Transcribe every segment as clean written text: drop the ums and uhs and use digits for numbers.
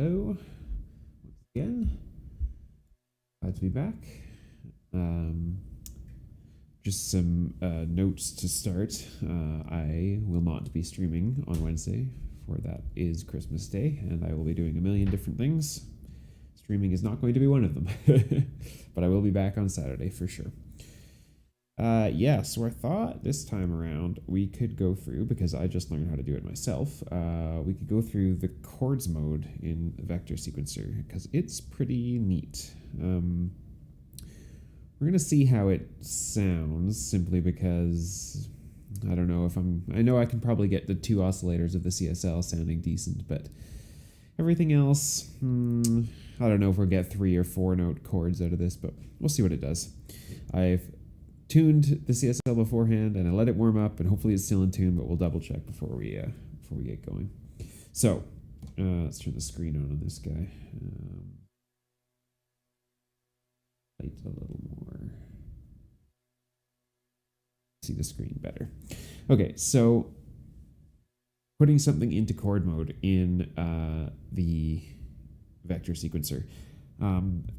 Hello, once again. Glad to be back. Just some notes to start. I will not be streaming on Wednesday, for that is Christmas Day, and I will be doing a million different things. Streaming is not going to be one of them, but I will be back on Saturday for sure. So I thought this time around we could go through, because I just learned how to do it myself, we could go through the chords mode in Vector Sequencer, because it's pretty neat. We're going to see how it sounds, simply because I don't know if I know I can probably get the two oscillators of the CSL sounding decent, but everything else, I don't know if we'll get 3 or 4 note chords out of this, but we'll see what it does. I've tuned the CSL beforehand and I let it warm up, and hopefully it's still in tune, but we'll double check before we get going. So let's turn the screen on this guy. Light a little more. See the screen better. Okay, so putting something into chord mode in the Vector Sequencer.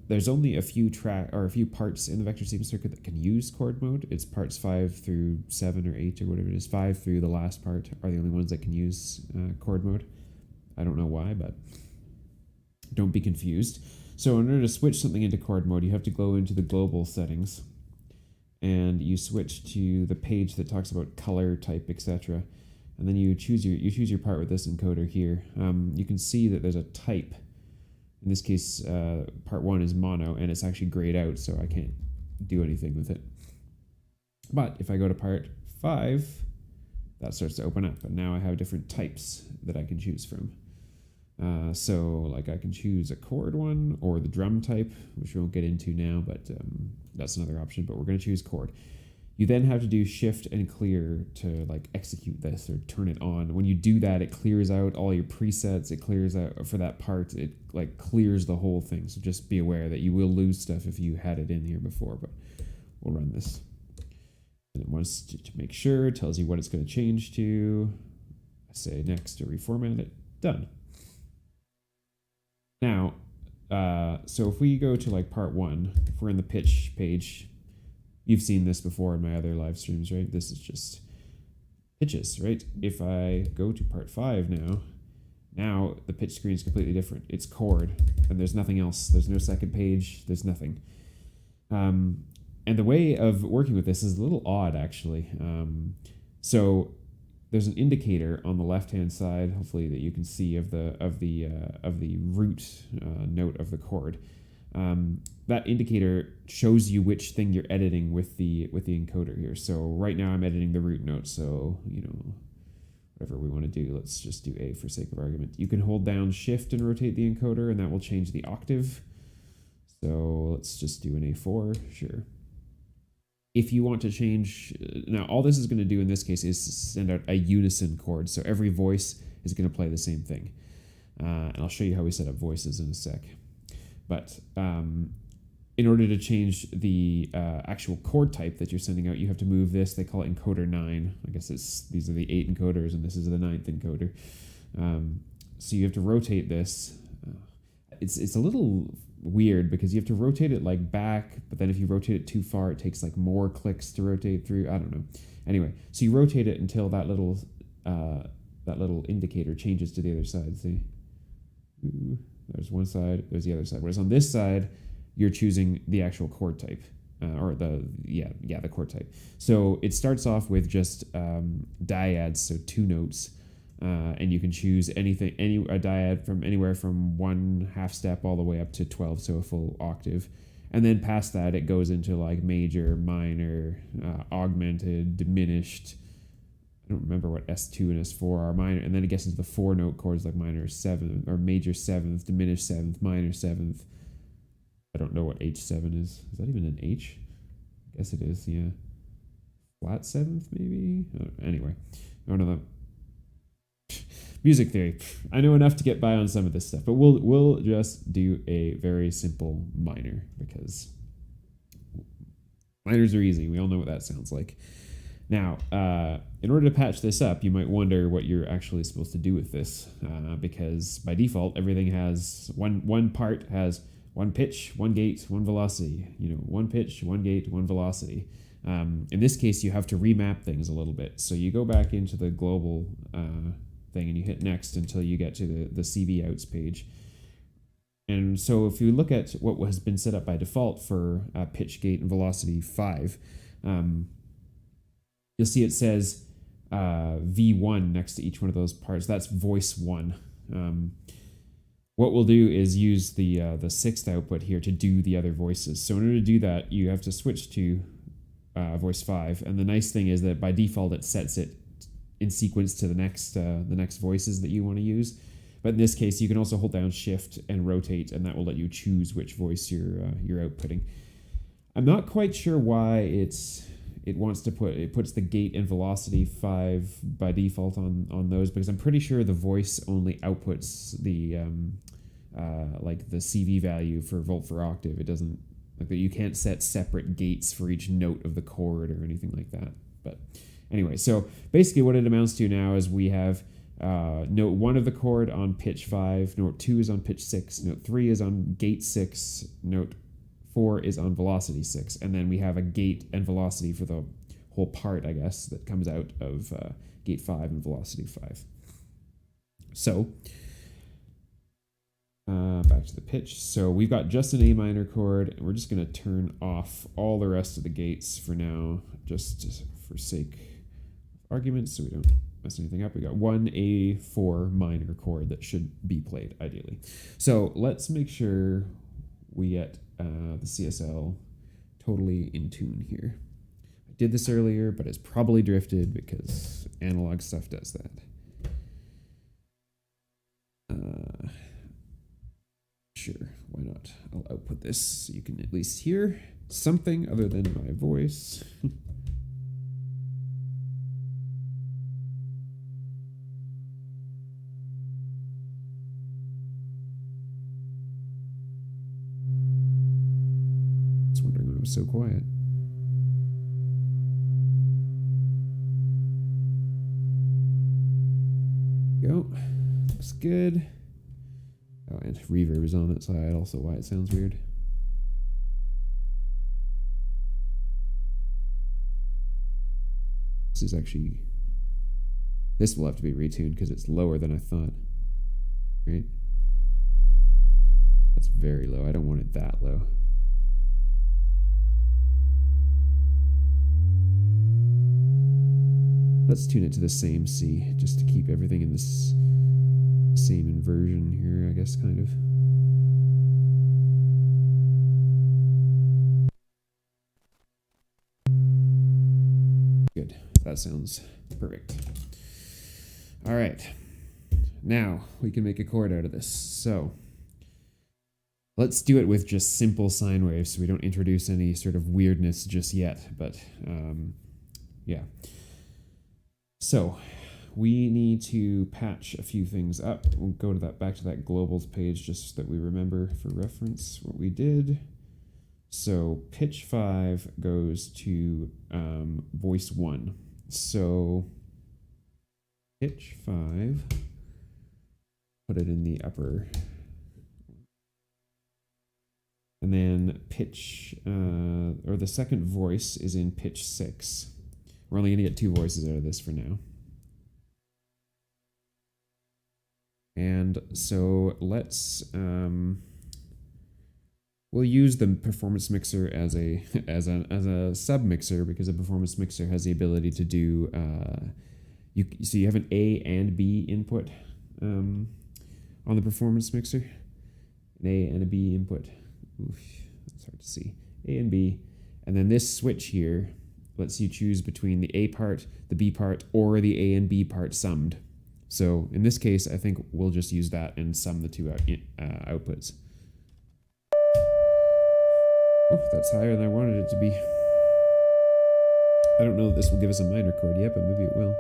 There's only a few parts in the Vector Sequencer circuit that can use chord mode. It's parts 5 through 7 or 8 or whatever it is. 5 through the last part are the only ones that can use chord mode. I don't know why, but don't be confused. So in order to switch something into chord mode, you have to go into the global settings, and you switch to the page that talks about color, type, etc. And then you choose your part with this encoder here. You can see that there's a type. In this case, part 1 is mono, and it's actually grayed out, so I can't do anything with it. But if I go to part 5, that starts to open up, and now I have different types that I can choose from. So like I can choose a chord one or the drum type, which we won't get into now, but that's another option, but we're going to choose chord. You then have to do shift and clear to like execute this or turn it on. When you do that, it clears out all your presets. It clears out for that part. It like clears the whole thing. So just be aware that you will lose stuff if you had it in here before, but we'll run this. And it wants to make sure, it tells you what it's going to change to. I say next to reformat it. Done. Now, so if we go to like part 1, if we're in the pitch page, you've seen this before in my other live streams, right? This is just pitches, right? If I go to part 5 now the pitch screen is completely different. It's chord, and there's nothing else. There's no second page. There's nothing. And the way of working with this is a little odd, actually. So there's an indicator on the left-hand side, hopefully that you can see, of the root note of the chord. That indicator shows you which thing you're editing with the encoder here. So right now I'm editing the root note. So, whatever we want to do, let's just do A for sake of argument. You can hold down shift and rotate the encoder, and that will change the octave. So let's just do an A4, sure. If you want to change, now all this is going to do in this case is send out a unison chord. So every voice is going to play the same thing. And I'll show you how we set up voices in a sec. But in order to change the actual chord type that you're sending out, you have to move this. They call it encoder 9. I guess these are the 8 encoders, and this is the 9th encoder. So you have to rotate this. It's a little weird because you have to rotate it like back, but then if you rotate it too far, it takes like more clicks to rotate through. I don't know. Anyway, so you rotate it until that little indicator changes to the other side. See, ooh, there's one side, there's the other side. Whereas on this side, you're choosing the actual chord type, or the chord type. So it starts off with just dyads, so 2 notes. And you can choose a dyad from anywhere from 1/2 step all the way up to 12, so a full octave. And then past that, it goes into like major, minor, augmented, diminished. I don't remember what S2 and S4 are, minor. And then it gets into the 4-note chords like minor 7th, or major 7th, diminished 7th, minor 7th. I don't know what H7 is. Is that even an H? I guess it is, yeah. Flat 7th, maybe? Anyway, I don't know that. Music theory. I know enough to get by on some of this stuff, but we'll just do a very simple minor because minors are easy. We all know what that sounds like. Now, in order to patch this up, you might wonder what you're actually supposed to do with this, because by default, everything has one part has one pitch, one gate, one velocity. You know, one pitch, one gate, one velocity. In this case, you have to remap things a little bit. So you go back into the global thing and you hit next until you get to the CV outs page. And so if you look at what has been set up by default for pitch, gate, and velocity 5, you'll see it says V1 next to each one of those parts. That's voice 1. What we'll do is use the 6th output here to do the other voices. So in order to do that, you have to switch to voice 5. And the nice thing is that by default, it sets it in sequence to the next voices that you want to use. But in this case, you can also hold down Shift and rotate, and that will let you choose which voice you're outputting. I'm not quite sure why it puts the gate and velocity 5 by default on those, because I'm pretty sure the voice only outputs the like the CV value for volt for octave. It doesn't, like, that you can't set separate gates for each note of the chord or anything like that. But anyway, so basically what it amounts to now is we have note 1 of the chord on pitch 5, note 2 is on pitch 6, note 3 is on gate 6, note 4 is on velocity 6, and then we have a gate and velocity for the whole part, I guess, that comes out of gate 5 and velocity 5. So back to the pitch. So we've got just an A minor chord, and we're just going to turn off all the rest of the gates for now, just for sake of argument, so we don't mess anything up. We got one A4 minor chord that should be played ideally. So let's make sure we get the CSL totally in tune here. I did this earlier, but it's probably drifted because analog stuff does that. Sure, why not? I'll output this so you can at least hear something other than my voice. So quiet. Go. Looks good. Oh, and reverb is on that side, also why it sounds weird. This will have to be retuned because it's lower than I thought. Right? That's very low. I don't want it that low. Let's tune it to the same C, just to keep everything in this same inversion here, I guess, kind of. Good. That sounds perfect. All right. Now we can make a chord out of this. So let's do it with just simple sine waves so we don't introduce any sort of weirdness just yet. But yeah. So we need to patch a few things up. We'll go to back to that globals page just so that we remember for reference what we did. So pitch 5 goes to voice 1. So pitch 5, put it in the upper. And then pitch, or the second voice is in pitch 6. We're only going to get 2 voices out of this for now. And so let's, we'll use the performance mixer as a sub mixer, because the performance mixer has the ability to do, so you have an A and B input on the performance mixer, an A and a B input. Oof, that's hard to see. A and B, and then this switch here lets you choose between the A part, the B part, or the A and B part summed. So in this case, I think we'll just use that and sum the 2 outputs. Oh, that's higher than I wanted it to be. I don't know if this will give us a minor chord yet, but maybe it will.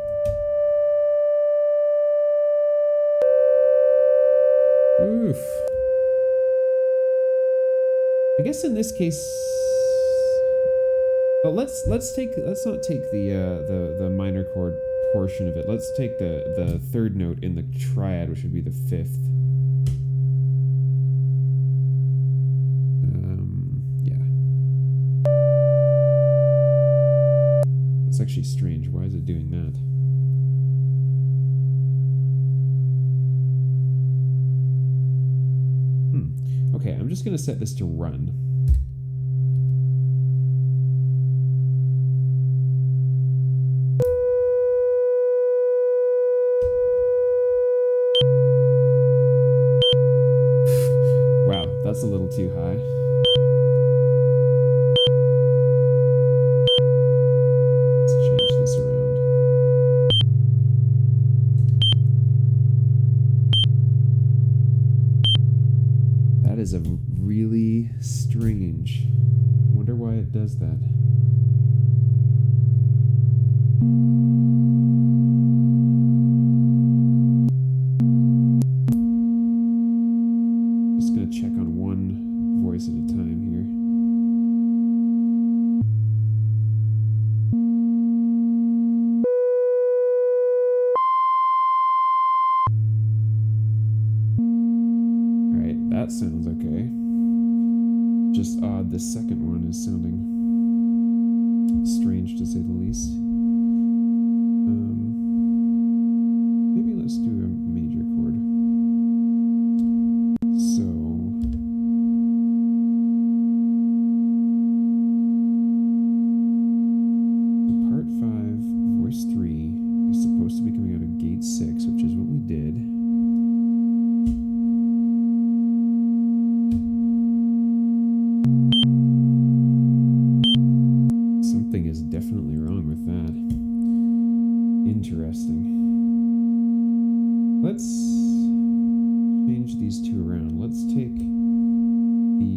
Oof. I guess in this case, But let's not take the minor chord portion of it. Let's take the third note in the triad, which would be the fifth. Yeah. That's actually strange. Why is it doing that? Okay, I'm just gonna set this to run. Wow, that's a little too high. Let's change this around. That is a really strange. I wonder why it does that. Just gonna check on one voice at a time here. Alright, that sounds okay. Just odd, the second one is sounding strange to say the least. Maybe let's do a major chord. So part 5, voice 3 is supposed to be coming out of gate 6, which is what we did. Something is definitely wrong with that. Interesting. Let's change these two around. Let's take the...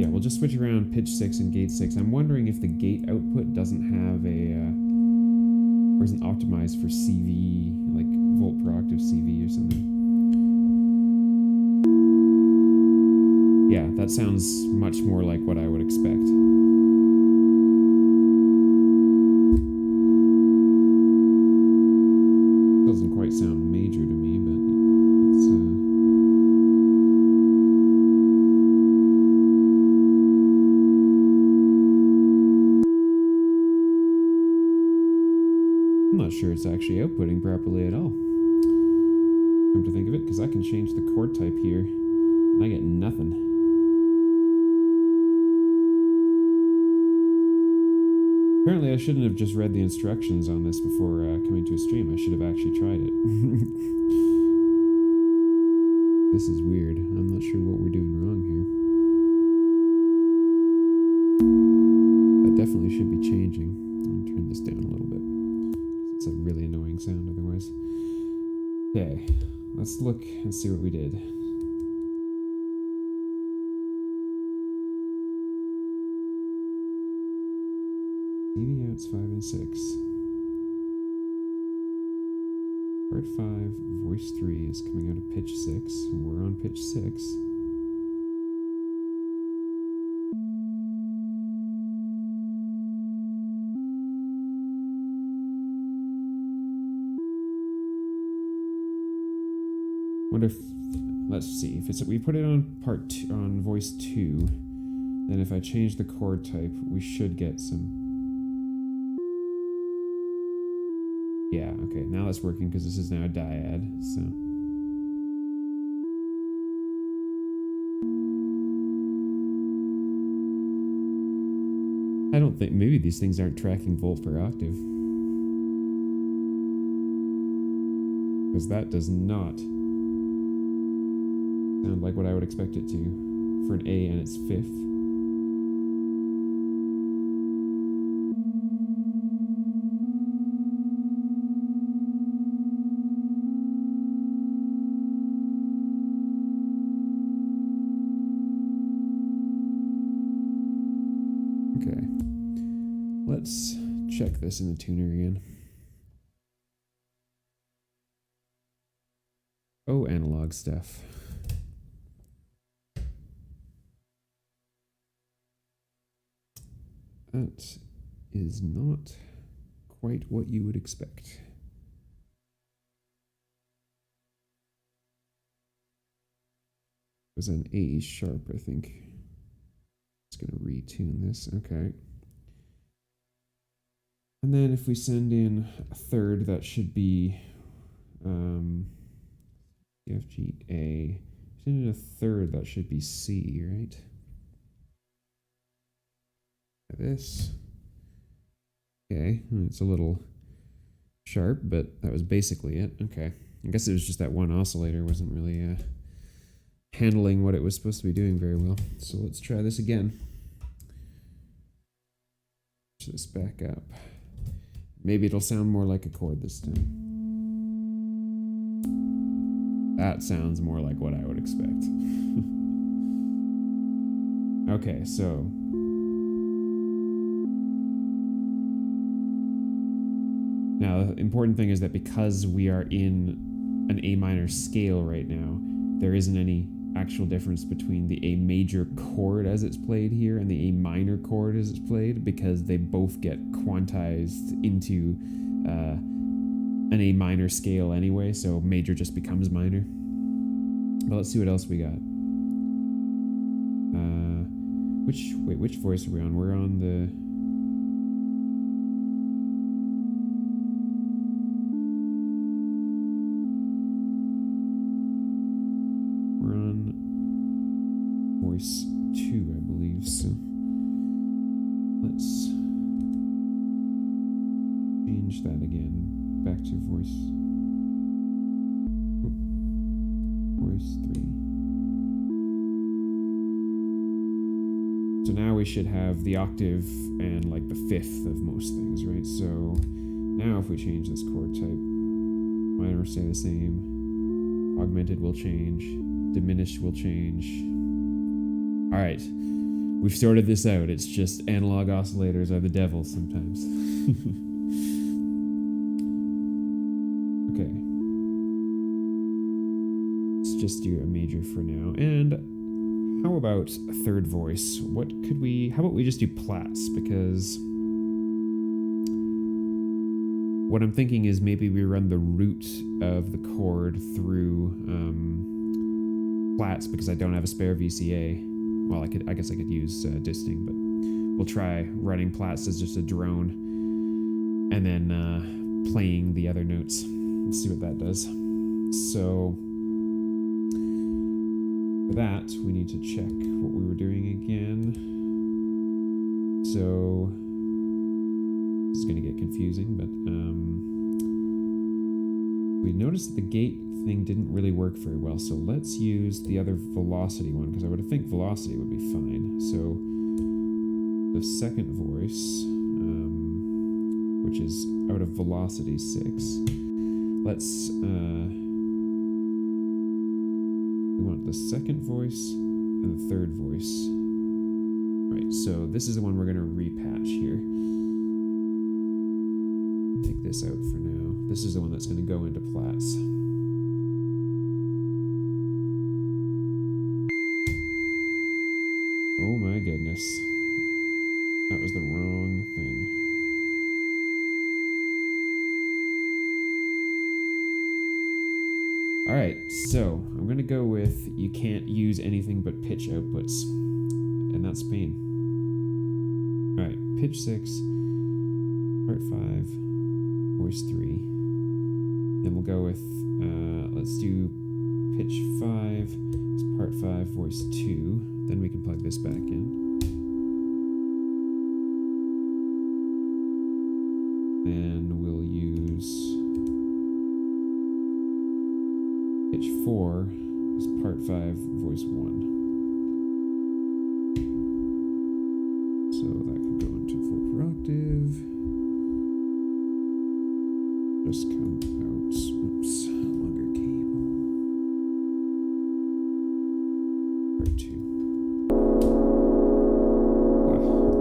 Yeah, we'll just switch around pitch 6 and gate 6. I'm wondering if the gate output doesn't have a... or isn't optimized for CV, like volt per octave CV or something. Yeah, that sounds much more like what I would expect. Doesn't quite sound major to me, but it's I'm not sure it's actually outputting properly at all. Come to think of it, because I can change the chord type here, and I get nothing. Apparently I shouldn't have just read the instructions on this before coming to a stream. I should have actually tried it. This is weird. I'm not sure what we're doing wrong here. That definitely should be changing. I'm going to turn this down a little bit. It's a really annoying sound otherwise. Okay, let's look and see what we did. CV outs 5 and 6. Part 5, voice 3 is coming out of pitch 6. We're on pitch 6. Wonder if, let's see, if it's, we put it on part 2, on voice 2, then if I change the chord type, we should get some. Yeah, okay, now that's working because this is now a dyad, so. I don't think, maybe these things aren't tracking volt per octave. Because that does not sound like what I would expect it to for an A and its fifth. Okay, let's check this in the tuner again. Oh, analog stuff. that is not quite what you would expect. It was an A sharp, I think. Just gonna retune this, okay. And then if we send in a third, that should be F, G, A. Send in a third, that should be C, right? This. Okay, it's a little sharp, but that was basically it. Okay, I guess it was just that one oscillator wasn't really handling what it was supposed to be doing very well. So let's try this again. Push this back up. Maybe it'll sound more like a chord this time. That sounds more like what I would expect. Okay, so now the important thing is that because we are in an A minor scale right now, there isn't any actual difference between the A major chord as it's played here and the A minor chord as it's played, because they both get quantized into an A minor scale anyway, so major just becomes minor. But let's see what else we got. Which voice are we on? We're on the... We're on voice 2, I believe, so let's change that again. Back to voice 3. So now we should have the octave and like the fifth of most things, right? So now if we change this chord type, minor will stay the same, augmented will change, diminished will change. All right, we've sorted this out. It's just analog oscillators are the devil sometimes. Okay. Let's just do a major for now. And how about a third voice? How about we just do plats? Because what I'm thinking is maybe we run the root of the chord through plats, because I don't have a spare VCA. Well, I guess I could use disting, but we'll try running plats as just a drone and then playing the other notes. Let's see what that does. So for that, we need to check what we were doing again. So this is going to get confusing, but we noticed that the gate thing didn't really work very well. So let's use the other velocity one, because I would think velocity would be fine. So the second voice, which is out of velocity 6, let's we want the second voice and the third voice. Right, so this is the one we're going to repatch here. Take this out for now. This is the one that's going to go into plats. Oh my goodness. That was the wrong thing. Alright, so I'm going to go with you can't use anything but pitch outputs. And that's pain. Alright, pitch 6, part 5, voice 3. Then we'll go with, let's do pitch 5, part 5, voice 2. Then we can plug this back in. Then we'll use pitch 4 is part 5, voice 1. So that can go into full per octave. Just come out. Oops, longer cable. Part 2. Wow.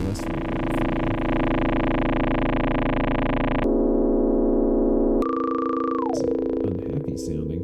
Less than unhappy sounding.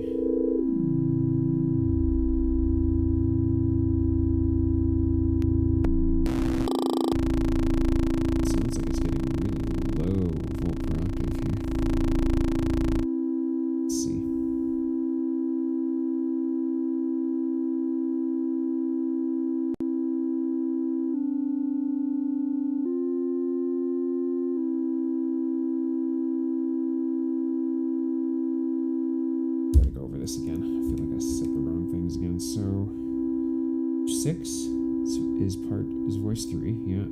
this again. I feel like I set the wrong things again. So 6 is voice 3, yeah.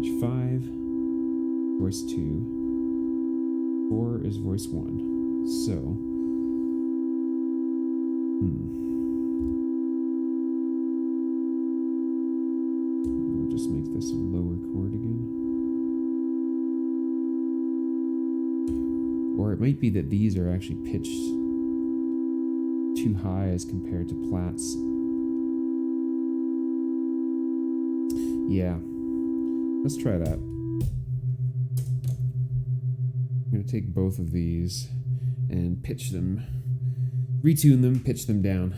Pitch 5, voice 2. 4 is voice 1. So, we'll just make this a lower chord again. Or it might be that these are actually pitched too high as compared to plats. Yeah, let's try that. I'm going to take both of these and pitch them, retune them, pitch them down.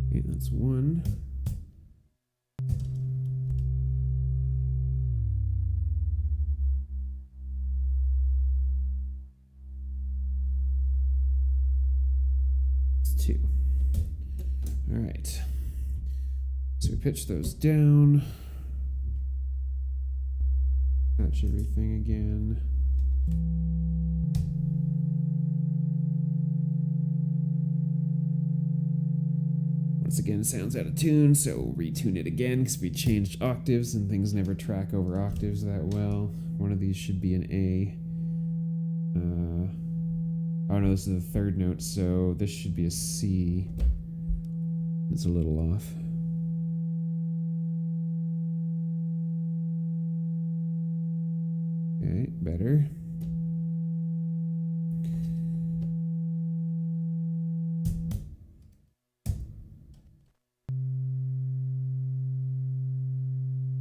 Okay, that's 1. It's 2. All right. So we pitch those down. Patch everything again. Once again, sounds out of tune, so we'll retune it again because we changed octaves and things never track over octaves that well. One of these should be an A. Oh no, this is the 3rd note, so this should be a C. It's a little off. Okay, better.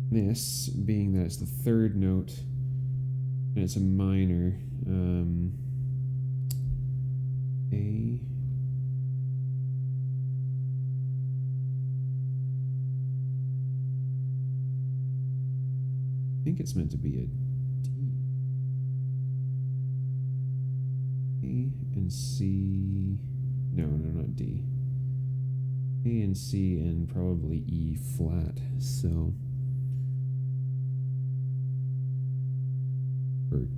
This, being that it's the 3rd note and it's a minor, A. I think it's meant to be a D. A and C. No, not D. A and C and probably E flat, so. Or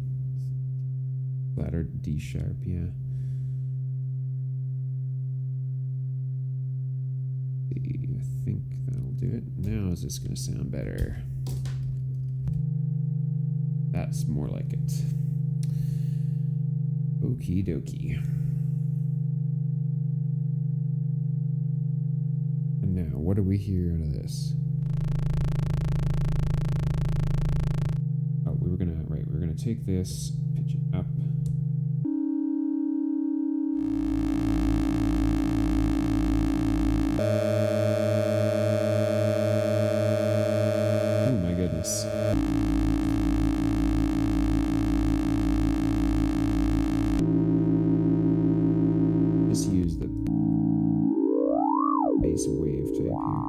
flat or D sharp, yeah. I think that'll do it. Now is this going to sound better? That's more like it. Okie dokie. And now, what do we hear out of this? Oh, we're gonna take this, pitch it up. Oh my goodness. Just use the bass wave type here.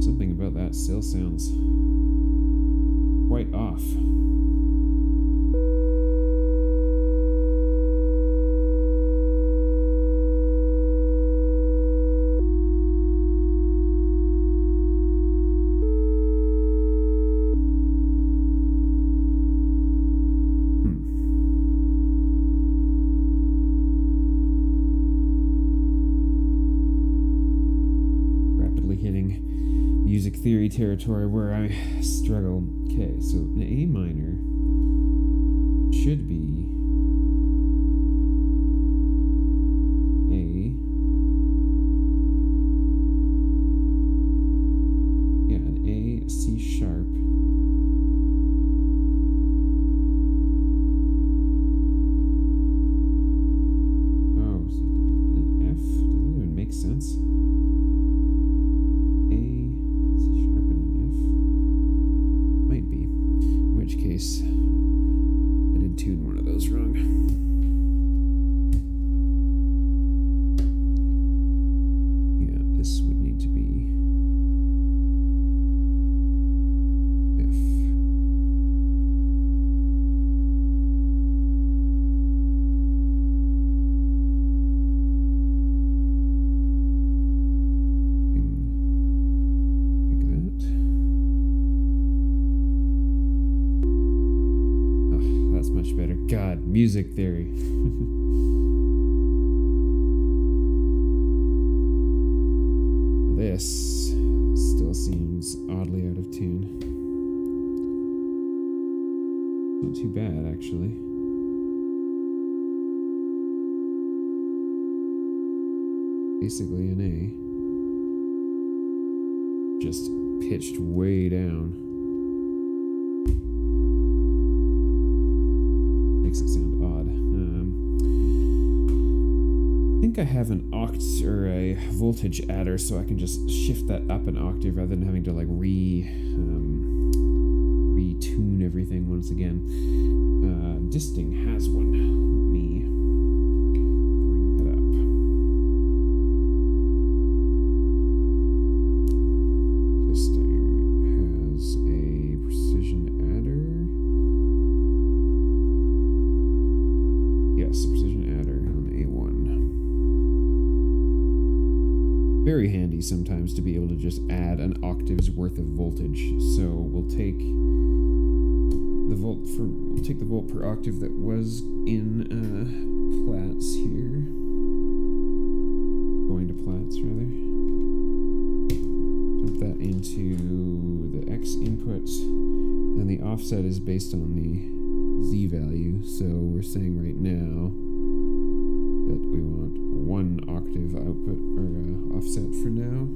Something about that still sounds quite off. Music theory territory where I struggle. Okay, so an A minor should be A. Yeah, an A, C sharp. Oh, an F? Doesn't even make sense. Case I did tune one of music theory. This still seems oddly out of tune. Not too bad, actually. Basically an A. Just pitched way down. Makes it sound odd. I think I have an oct or a voltage adder, so I can just shift that up an octave rather than having to like retune everything once again. Disting has one. Let me bring that up. Disting has a precision adder. Yes, a precision adder on A1. Very handy sometimes to be able to just add an octave's worth of voltage. So we'll take the volt per octave that was in Platts here. Going to Platts rather. Dump that into the X input. And the offset is based on the Z value. So we're saying right now that we want 1 octave output or offset for now.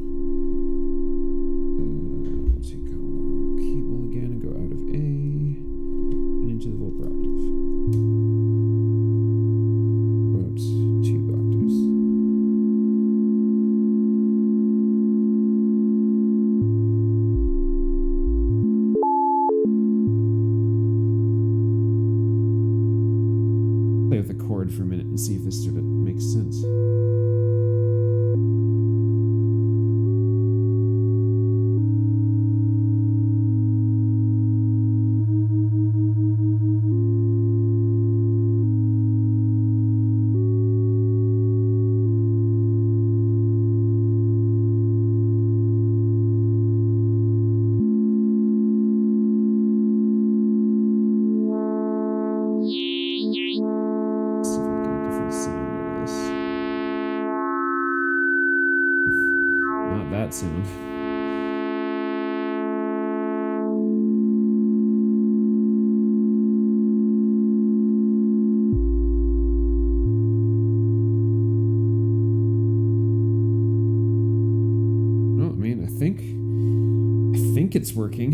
We'll take a long cable again and go out of A and into the volt per octave. About 2 octaves. Play with the chord for a minute and see if this sort of makes sense. Sound. No, I mean, I think it's working.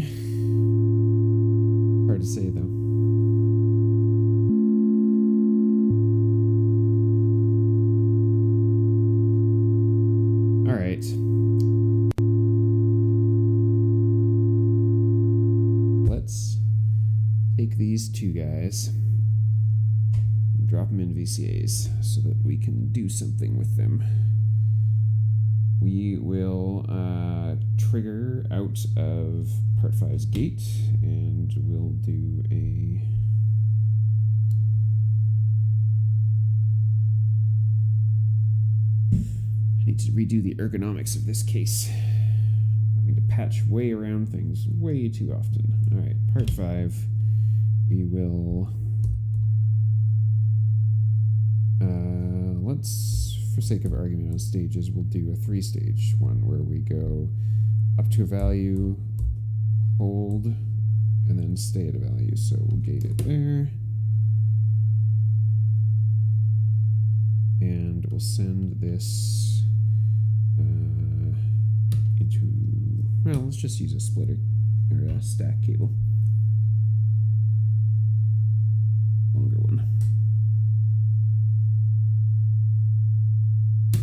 Hard to say though. All right. Take these two guys and drop them in VCAs so that we can do something with them. We will trigger out of part 5's gate, and we'll do a I need to redo the ergonomics of this case. I'm having to patch way around things way too often. All right, part 5. We will, let's, for sake of argument on stages, we'll do a 3-stage one where we go up to a value, hold, and then stay at a value. So we'll gate it there. And we'll send this into, well, let's just use a splitter, or a stack cable. Longer one.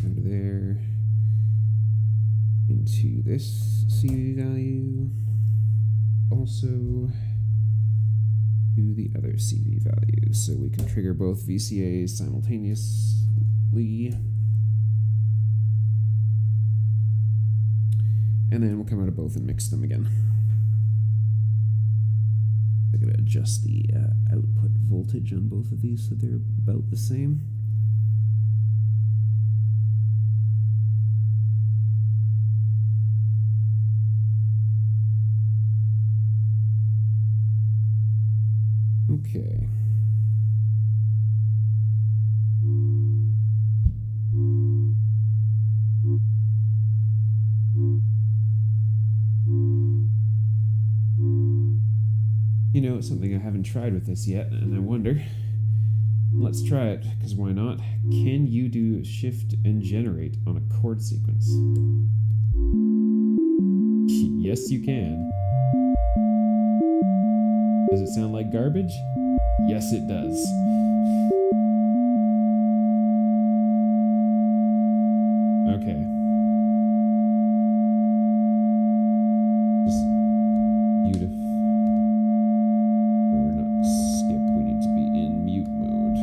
Out of there into this CV value. Also to the other CV value. So we can trigger both VCAs simultaneously. And then we'll come out of both and mix them again. I'm going to adjust the output voltage on both of these so they're about the same. Okay. know, something I haven't tried with this yet, and I wonder. Let's try it, because why not? Can you do shift and generate on a chord sequence? Yes, you can. Does it sound like garbage? Yes, it does. Okay. Just beautiful. Or not skip, we need to be in mute mode.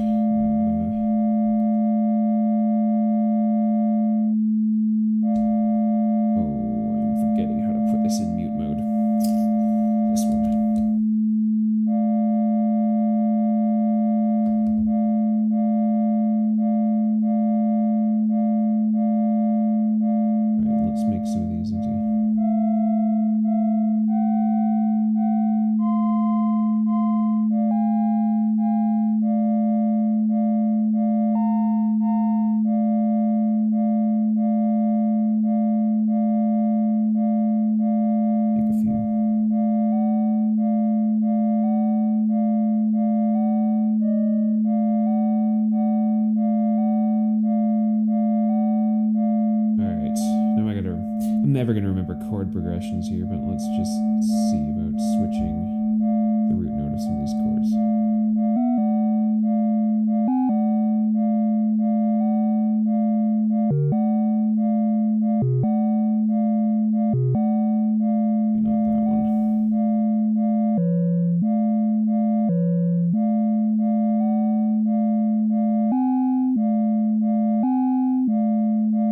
I'm forgetting how to put this in mute mode. This one. Alright, let's make some of these into. I'm never going to remember chord progressions here, but let's just see about switching the root note of some of these chords. Not that one.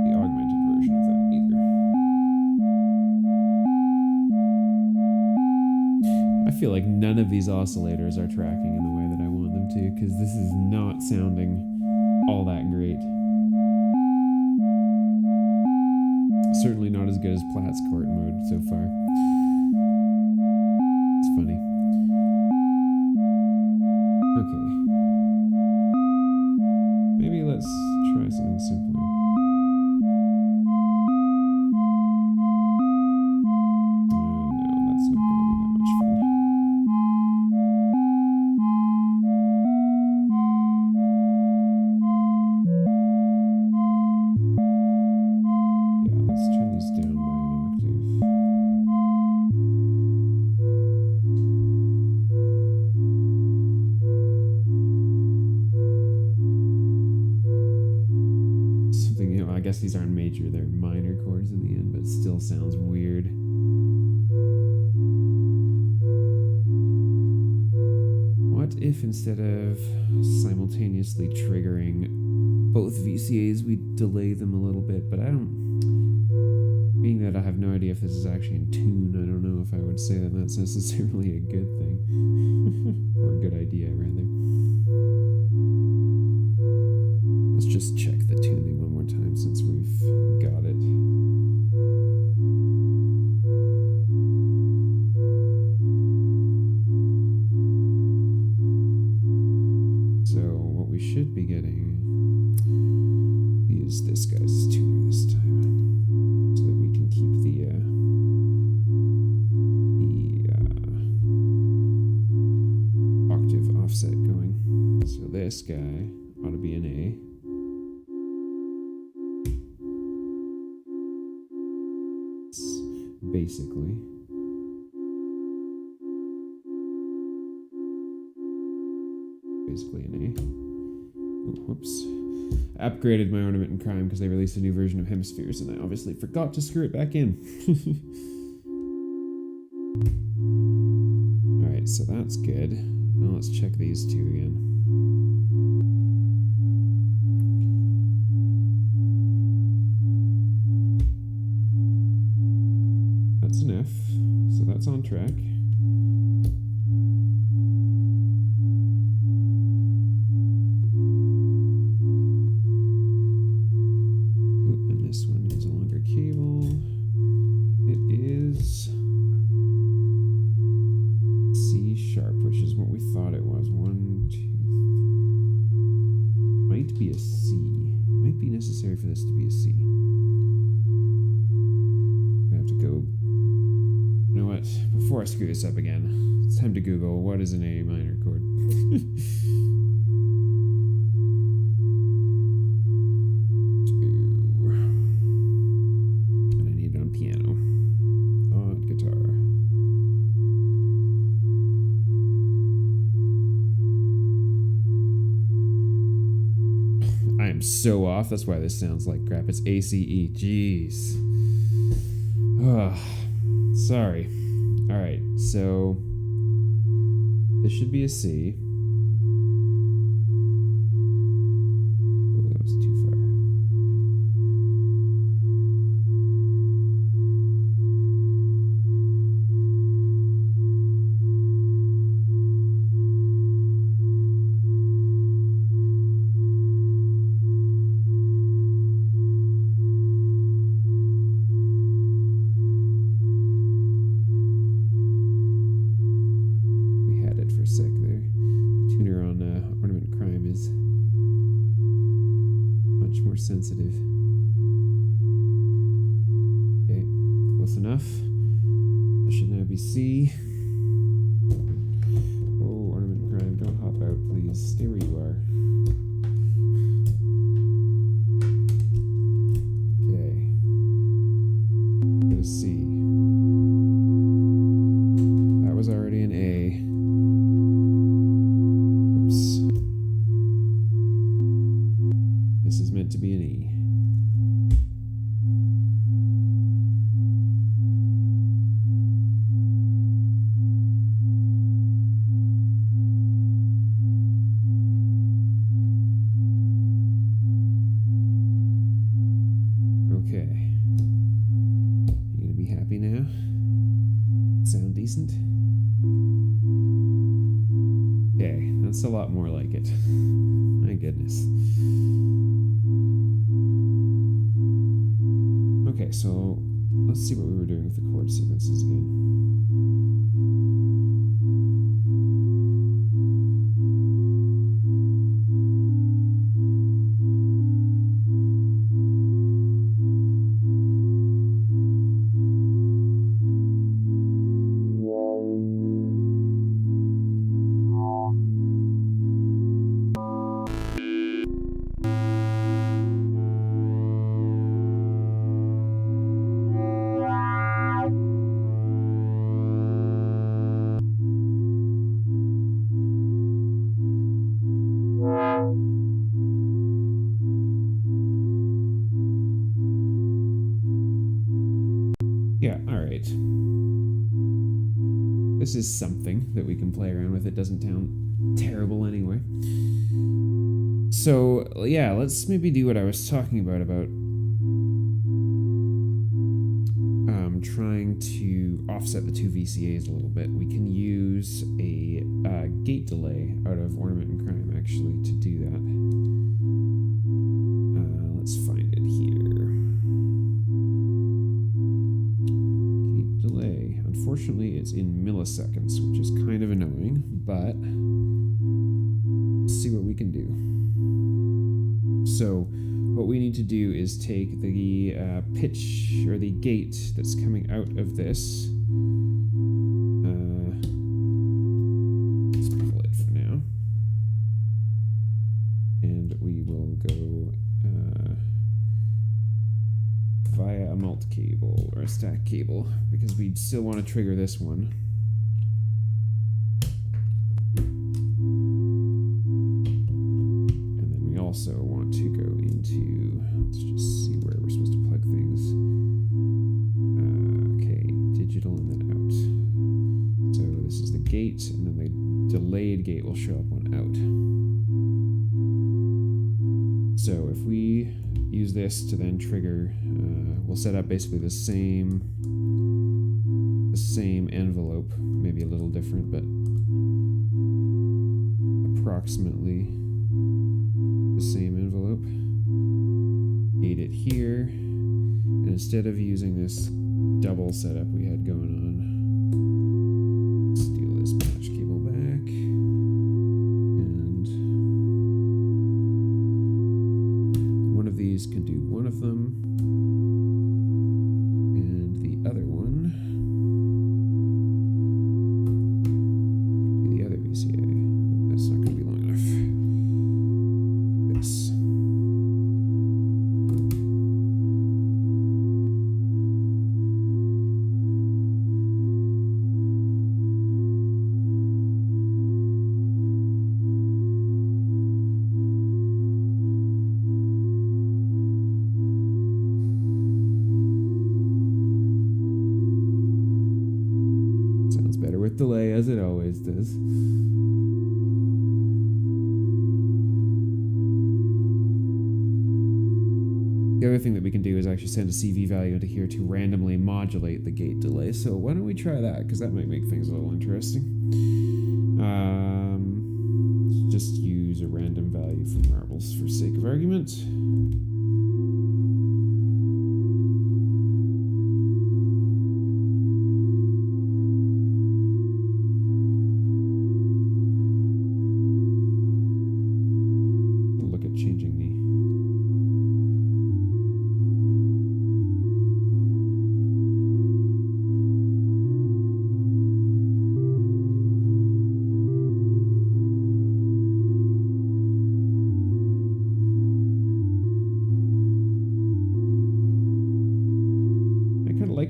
The augmented version of that either. I feel like none of these oscillators are tracking in the way that I want them to, because this is not sounding all that great. Certainly not as good as Platt's chord mode so far. It's funny. Okay. Maybe let's try something simpler. I guess these aren't major, they're minor chords in the end, but it still sounds weird. What if instead of simultaneously triggering both VCAs, we delay them a little bit? But I don't... Being that I have no idea if this is actually in tune, I don't know if I would say that that's necessarily a good thing. Or a good idea, rather. Let's just check the tuning one more time since we've got it. So what we should be getting is this guy's tuner this time, so that we can keep the octave offset going. So this guy ought to be an A. Basically. Basically an A. Oh, whoops. I upgraded my ornament in crime because they released a new version of hemispheres and I obviously forgot to screw it back in. Alright, so that's good. Now let's check these two again. That's an F, so that's on track. Ooh, and this one needs a longer cable. It is C sharp, which is what we thought it was. 1, 2, 3. Might be a C. Might be necessary for this to be a C. I have to go. You know what? what? Before I screw this up again, it's time to Google what is an A minor chord. And I need it on piano. On guitar. I am so off. That's why this sounds like crap. It's ACE. Jeez. Oh, sorry. Alright, so this should be a C. Oh, that was too far. Sensitive. Okay, close enough. That should now be C. Oh, ornament crime, don't hop out, please. Stay where you are. Okay. Get a C. That was already an A. To be an E. Okay. You gonna be happy now? Sound decent? Okay, that's a lot more like it. My goodness. Okay, so let's see what we were doing with the chord sequences again. Yeah, alright. This is something that we can play around with. It doesn't sound terrible anyway. So, yeah, let's maybe do what I was talking about trying to offset the two VCAs a little bit. We can use a gate delay out of Ornament and Crime, actually, to do that. Let's find it here. Gate delay. Unfortunately, it's in milliseconds, which is kind of annoying, but let's see what we can do. So, what we need to do is take the pitch, or the gate that's coming out of this. Let's pull it for now. And we will go via a mult cable, or a stack cable, because we still want to trigger this one. Also want to go into, let's just see where we're supposed to plug things. Okay, digital and then out. So this is the gate, and then the delayed gate will show up on out. So if we use this to then trigger, we'll set up basically the same envelope, maybe a little different, but approximately the same envelope. Gate it here, and instead of using this double setup we had going on, steal this patch cable back, and one of these can do one of them, and the other one delay as it always does. The other thing that we can do is actually send a CV value into here to randomly modulate the gate delay. So why don't we try that? Because that might make things a little interesting. Just use a random value from marbles for sake of argument. Look at changing the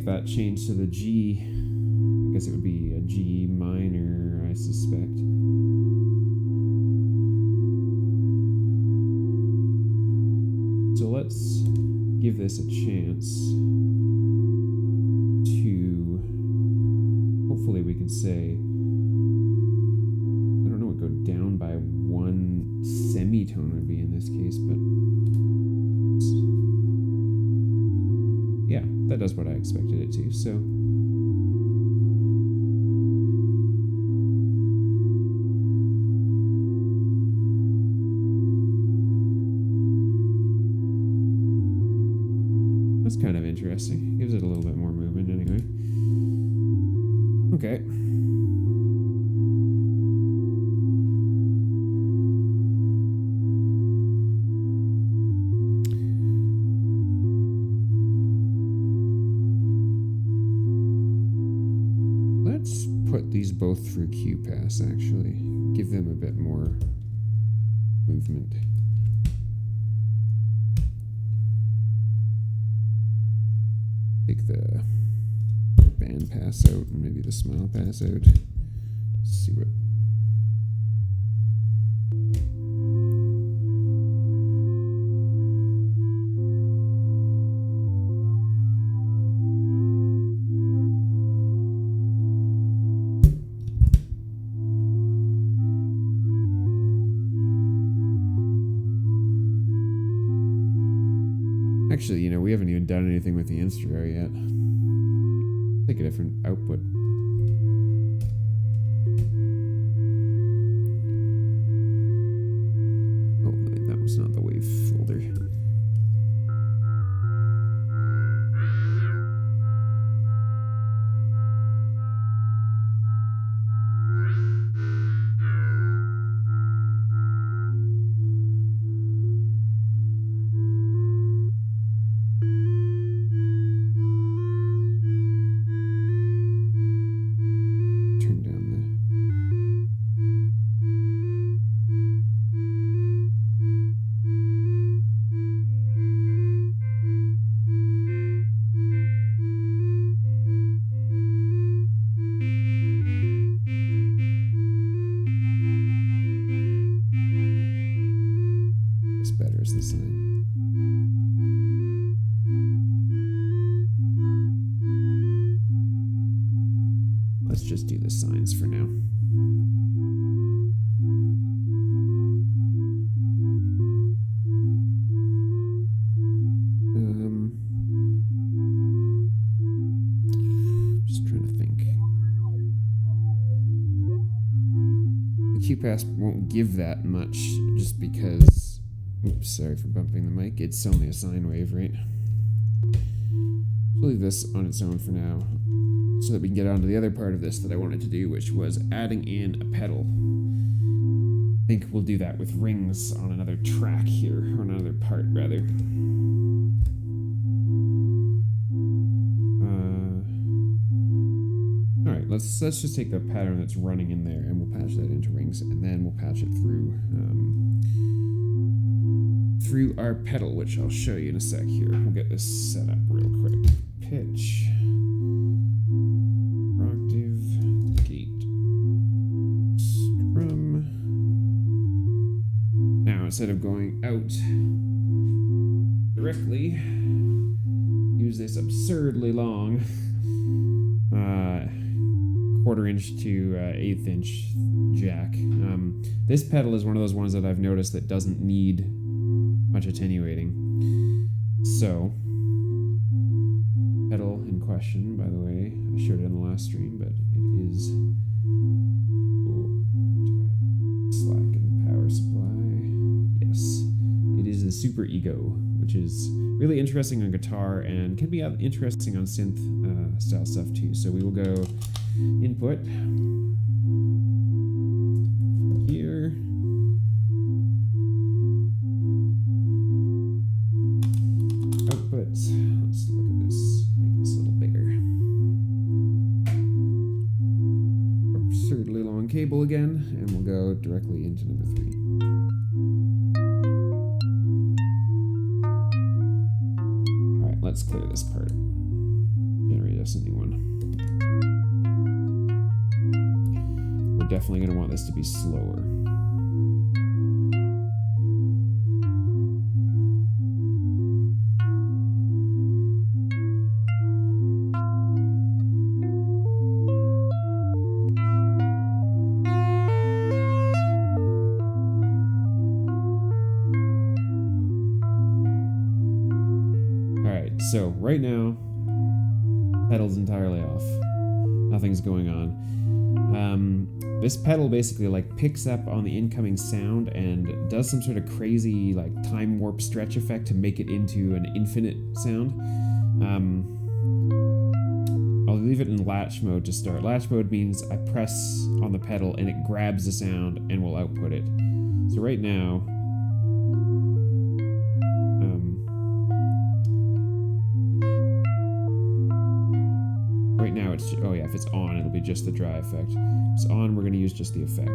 that change to the G. I guess it would be a G minor, I suspect. So let's give this a chance to, hopefully we can say, I don't know what go down by one semitone would be in this case, but yeah, that does what I expected it to, so. That's kind of interesting. Gives it a little bit more movement anyway. Okay. Let's put these both through QPass, actually. Give them a bit more movement. Take the band pass out and maybe the smile pass out. Let's see what. Actually, you know, we haven't even done anything with the Instrument yet. Take a different output. Oh, that was not the wave folder. Let's just do the signs for now. Just trying to think. The QPass won't give that much just because, oops, sorry for bumping the mic. It's only a sine wave, right? We'll leave this on its own for now, so that we can get on to the other part of this that I wanted to do, which was adding in a pedal. I think we'll do that with rings on another track here, or another part, rather. Alright, let's just take the pattern that's running in there, and we'll patch that into rings, and then we'll patch it through through our pedal, which I'll show you in a sec here. We'll get this set up real quick. Pitch. Instead of going out directly, use this absurdly long 1/4" to 1/8" jack. This pedal is one of those ones that I've noticed that doesn't need much attenuating. So, pedal in question, by the way, I showed it in the last stream, but it is. Slack in the power supply. Yes, it is the SuperEgo, which is really interesting on guitar and can be interesting on synth style stuff too. So we will go input here. Output. Let's look at this. Make this a little bigger. Absurdly long cable again, and we'll go directly into number 3. Alright, let's clear this part. Generate us a new one. We're definitely going to want this to be slower. So right now, pedal's entirely off. Nothing's going on. This pedal basically like picks up on the incoming sound and does some sort of crazy like time warp stretch effect to make it into an infinite sound. I'll leave it in latch mode to start. Latch mode means I press on the pedal and it grabs the sound and will output it. So right now, it's, oh yeah, if it's on, it'll be just the dry effect. If it's on, we're going to use just the effect.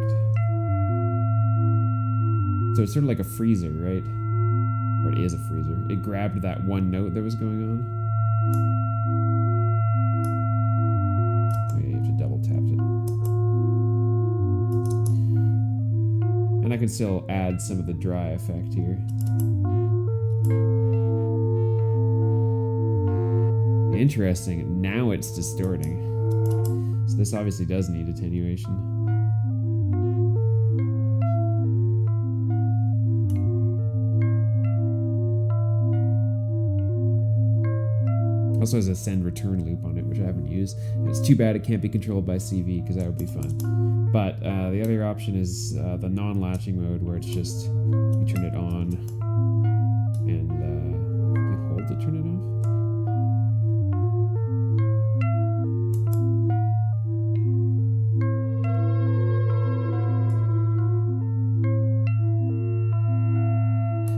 So it's sort of like a freezer, right? Or it is a freezer. It grabbed that one note that was going on. Oh yeah, you have to double tap it. And I can still add some of the dry effect here. Interesting, now it's distorting. So this obviously does need attenuation. Also has a send return loop on it, which I haven't used. And it's too bad it can't be controlled by CV, because that would be fun. But the other option is the non-latching mode, where it's just, you turn it on, and you hold to turn it off.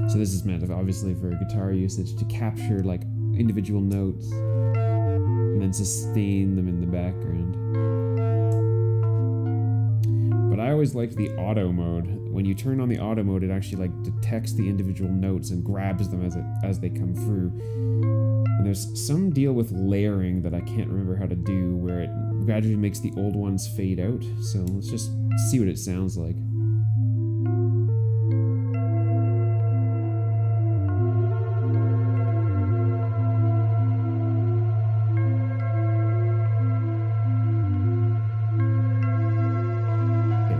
So this is meant obviously for guitar usage to capture like individual notes and then sustain them in the background. But I always liked the auto mode. When you turn on the auto mode, it actually like detects the individual notes and grabs them as they come through. And there's some deal with layering that I can't remember how to do, where it gradually makes the old ones fade out. So let's just see what it sounds like.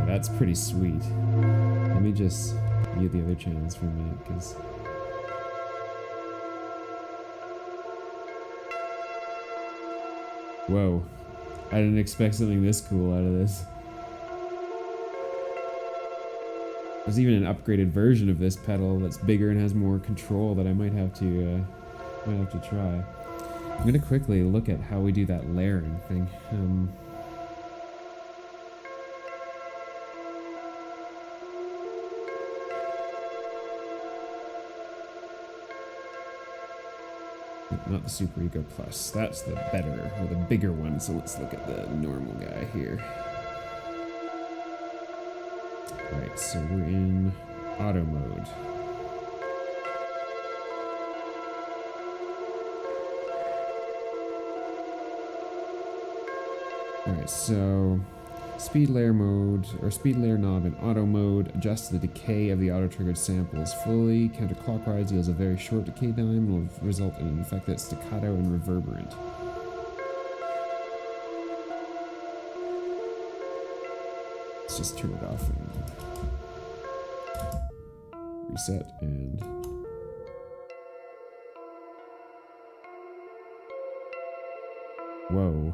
That's pretty sweet. Let me just mute the other channels for a minute, because whoa, I didn't expect something this cool out of this. There's even an upgraded version of this pedal that's bigger and has more control that I might have to try. I'm gonna quickly look at how we do that layering thing. Not the SuperEgo Plus. That's the better, or the bigger one. So let's look at the normal guy here. Alright, so we're in auto mode. Alright, so speed layer mode, or speed layer knob in auto mode adjusts the decay of the auto-triggered samples fully. Counterclockwise yields a very short decay time and will result in an effect that's staccato and reverberant. Let's just turn it off and reset and whoa.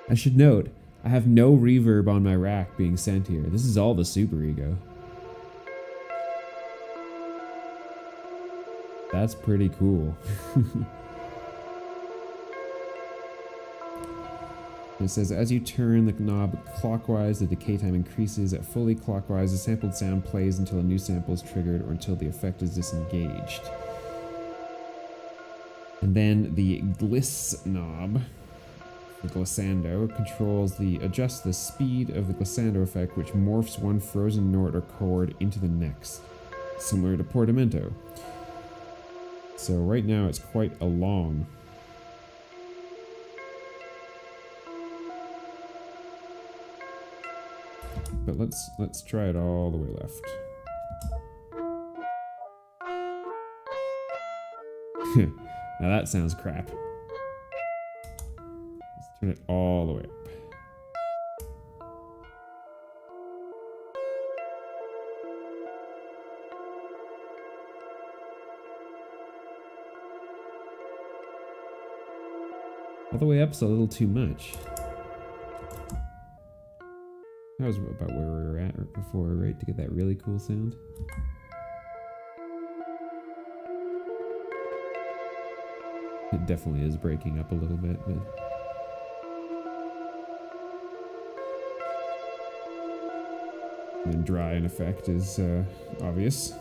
I should note, I have no reverb on my rack being sent here. This is all the SuperEgo. That's pretty cool. It says, as you turn the knob clockwise, the decay time increases. At fully clockwise, the sampled sound plays until a new sample is triggered or until the effect is disengaged. And then the gliss knob, the glissando, adjusts the speed of the glissando effect, which morphs one frozen note or chord into the next, similar to portamento. So right now it's quite a long. But let's try it all the way left. Now that sounds crap. Let's turn it all the way up. All the way up's a little too much. That was about where we were at before, right? To get that really cool sound. It definitely is breaking up a little bit, but and then dry in effect is obvious.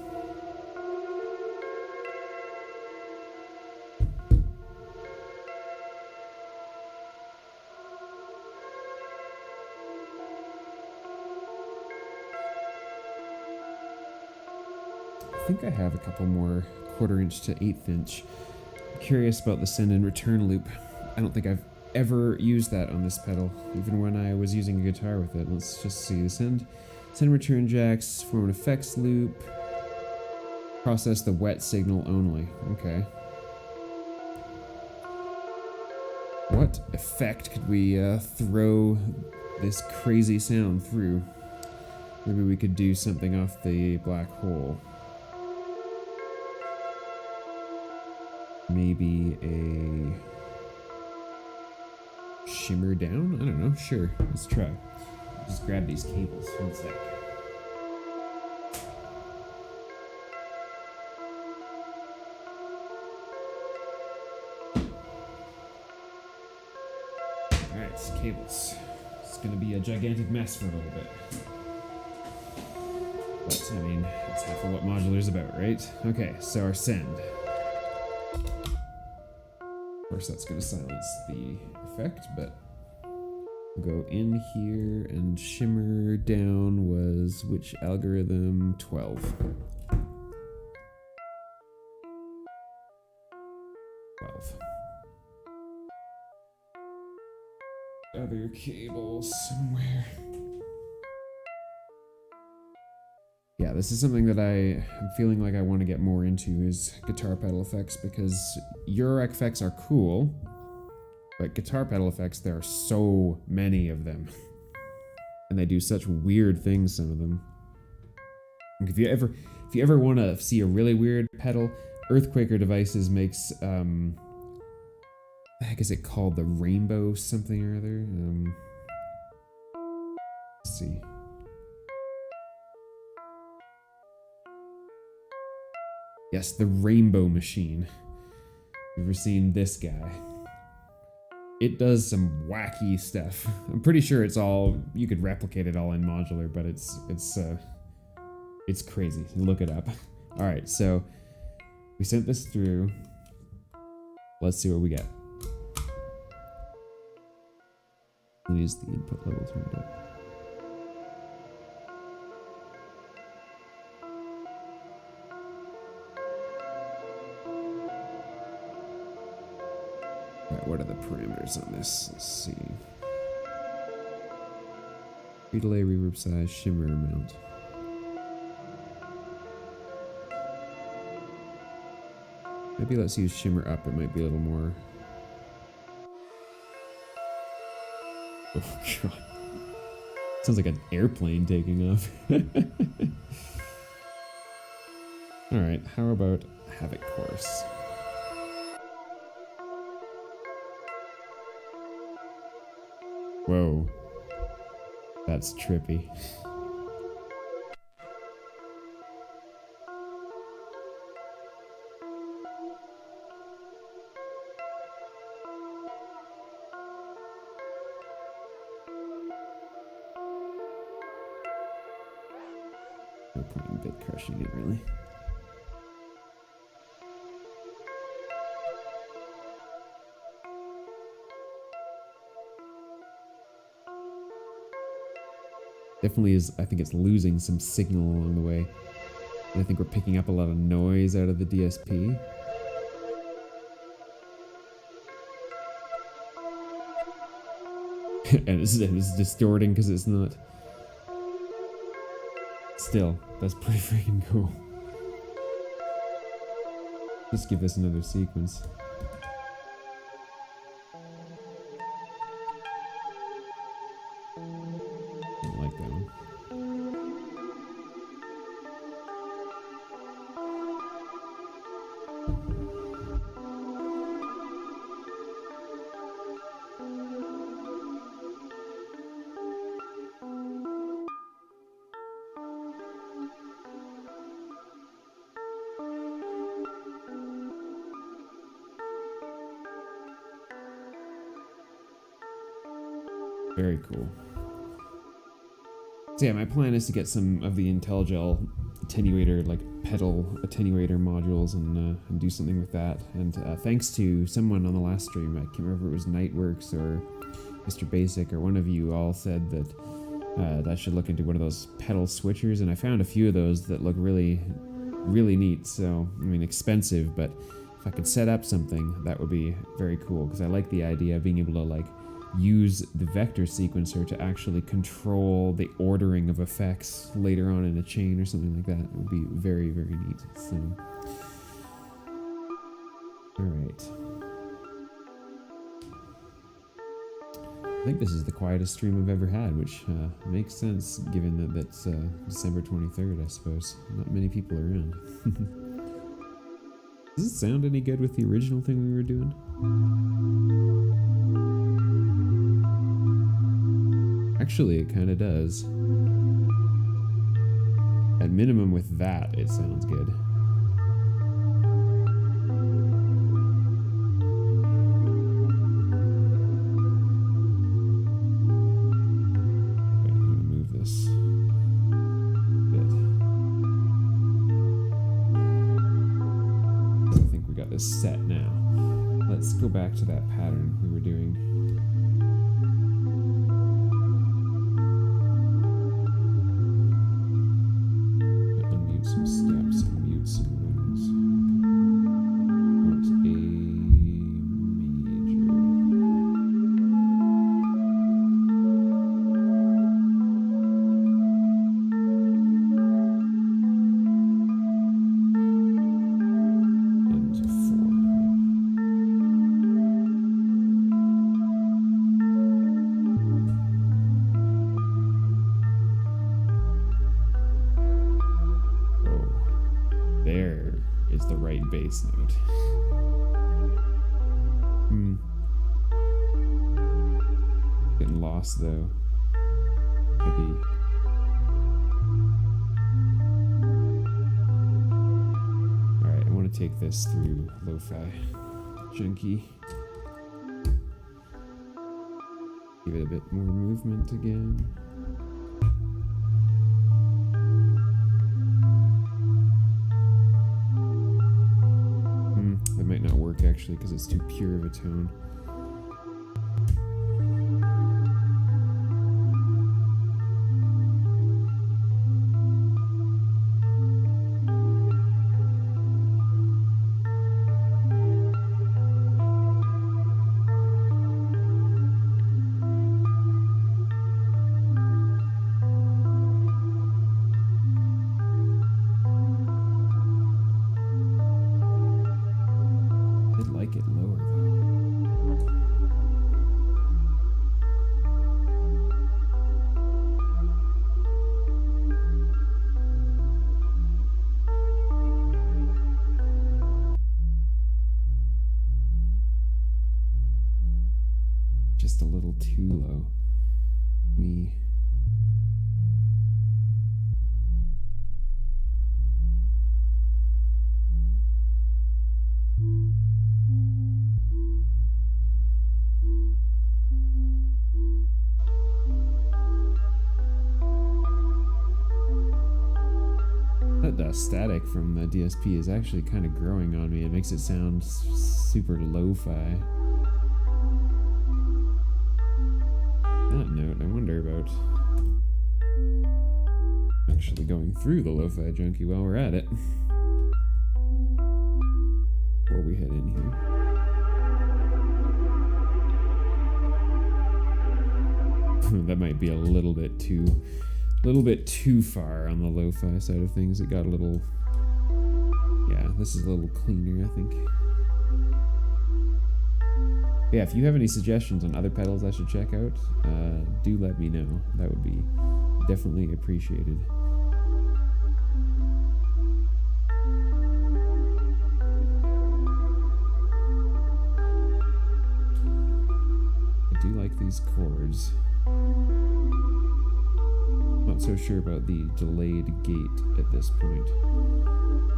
I think I have a couple more 1/4 inch to 1/8 inch. I'm curious about the send and return loop. I don't think I've ever used that on this pedal, even when I was using a guitar with it. Let's just see. The send return jacks form an effects loop. Process the wet signal only. Okay. What effect could we throw this crazy sound through? Maybe we could do something off the black hole. Maybe a shimmer down? I don't know. Sure. Let's try. Just grab these cables. One sec. Alright, cables. It's gonna be a gigantic mess for a little bit. But, I mean, that's half of what Modular's about, right? Okay, so our send. Of course, that's going to silence the effect, but we'll go in here, and shimmer down was which algorithm? 12. 12. Other cables somewhere. Yeah, this is something that I'm feeling like I want to get more into is guitar pedal effects, because Eurorack effects are cool, but guitar pedal effects, there are so many of them. And they do such weird things, some of them. Like if you ever want to see a really weird pedal, Earthquaker Devices makes the heck is it called? The Rainbow something or other? Let's see. Yes, the Rainbow Machine. You've ever seen this guy? It does some wacky stuff. I'm pretty sure it's all, you could replicate it all in Modular, but it's crazy. Look it up. All right, so we sent this through. Let's see what we get. Let me use the input level turned up. What are the parameters on this? Let's see. Pre-delay, reverb size, shimmer amount. Maybe let's use shimmer up. It might be a little more Oh god. Sounds like an airplane taking off. Alright, how about Havoc Course? Whoa. That's trippy. No point in bit crushing it, really. Definitely is, I think it's losing some signal along the way. And I think we're picking up a lot of noise out of the DSP. And it's distorting because it's not. Still, that's pretty freaking cool. Let's give this another sequence. I like that one. Very cool. So yeah, my plan is to get some of the IntelliGel attenuator, like pedal attenuator modules, and do something with that. And thanks to someone on the last stream, I can't remember if it was Nightworks or Mr. Basic or one of you all said that I should look into one of those pedal switchers, and I found a few of those that look really, really neat. So, I mean, expensive, but if I could set up something, that would be very cool, because I like the idea of being able to like use the vector sequencer to actually control the ordering of effects later on in a chain or something like that. It would be very, very neat. So, all right. I think this is the quietest stream I've ever had, which makes sense given that that's December 23rd, I suppose. Not many people are around. Does it sound any good with the original thing we were doing? Actually, it kind of does. At minimum with that, it sounds good. Okay, I'm gonna move this a bit. I think we got this set now. Let's go back to that pattern we were doing. Some steps and mute some rings. Want A major. And 4. There is the right bass note. Getting lost though. Maybe. Alright, I want to take this through lo-fi junkie. Give it a bit more movement again. That might not work actually because it's too pure of a tone. Like it lower though. just a little too low. That static from the DSP is actually kind of growing on me. It makes it sound super lo-fi. That note, I wonder about actually going through the lo-fi junkie while we're at it. Before we head in here. That might be a little bit too far on the lo-fi side of things. It got a little, yeah, this is a little cleaner, I think. Yeah, if you have any suggestions on other pedals I should check out, do let me know. That would be definitely appreciated. I do like these chords. Not so sure about the delayed gate at this point.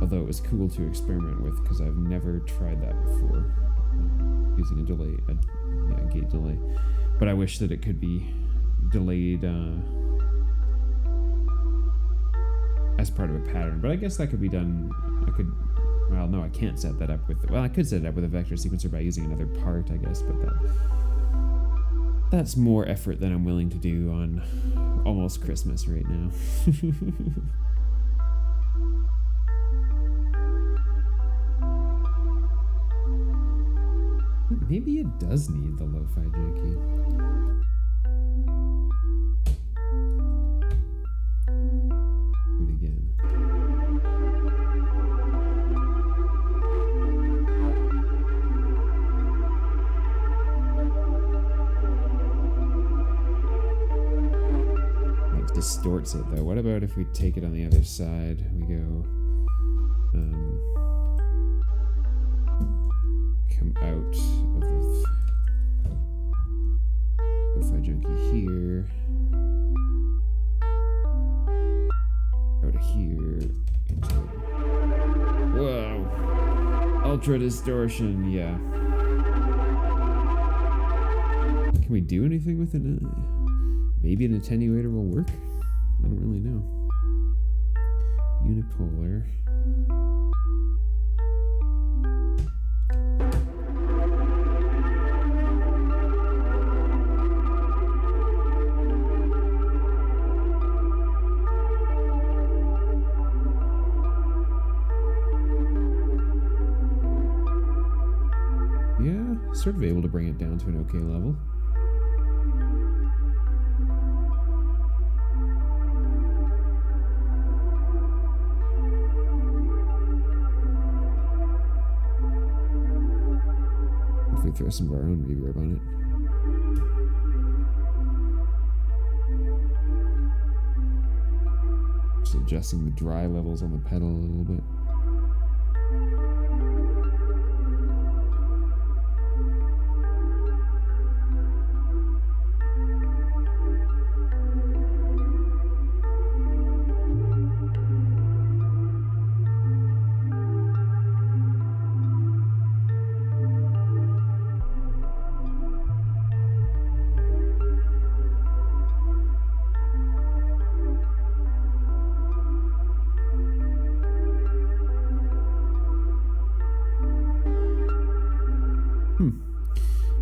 Although it was cool to experiment with because I've never tried that before. Using a delay, gate delay. But I wish that it could be delayed as part of a pattern. But I guess that could be done. Well, no, I can't set that up with. Well, I could set it up with a vector sequencer by using another part, I guess. But that's more effort than I'm willing to do on almost Christmas right now. Maybe it does need the lo-fi junkie. Do it again. That distorts it though. What about if we take it on the other side? We go come out of the lo-fi junkie here, out of here into, whoa, ultra distortion, yeah. Can we do anything with it? Maybe an attenuator will work? I don't really know. Unipolar. Sort of able to bring it down to an okay level. If we throw some of our own reverb on it. Just adjusting the dry levels on the pedal a little bit.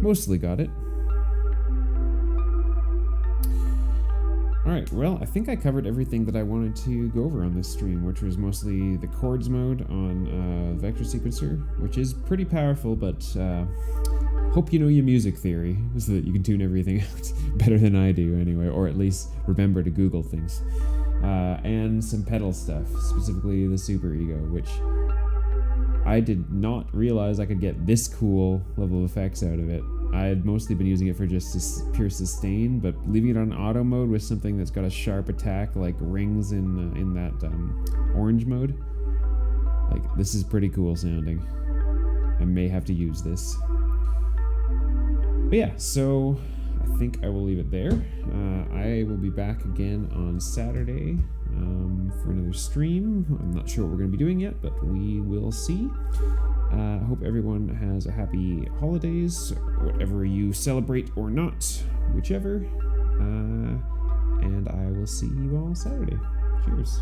Mostly got it. Alright, well, I think I covered everything that I wanted to go over on this stream, which was mostly the chords mode on Vector Sequencer, which is pretty powerful, but hope you know your music theory, so that you can tune everything out better than I do anyway, or at least remember to Google things. And some pedal stuff, specifically the SuperEgo, which I did not realize I could get this cool level of effects out of it. I had mostly been using it for just pure sustain, but leaving it on auto mode with something that's got a sharp attack like rings in that orange mode, like, this is pretty cool sounding. I may have to use this. But yeah, so I think I will leave it there. I will be back again on Saturday for another stream. I'm not sure what we're going to be doing yet, but we will see. I hope everyone has a happy holidays, whatever you celebrate or not, whichever. And I will see you all Saturday. Cheers.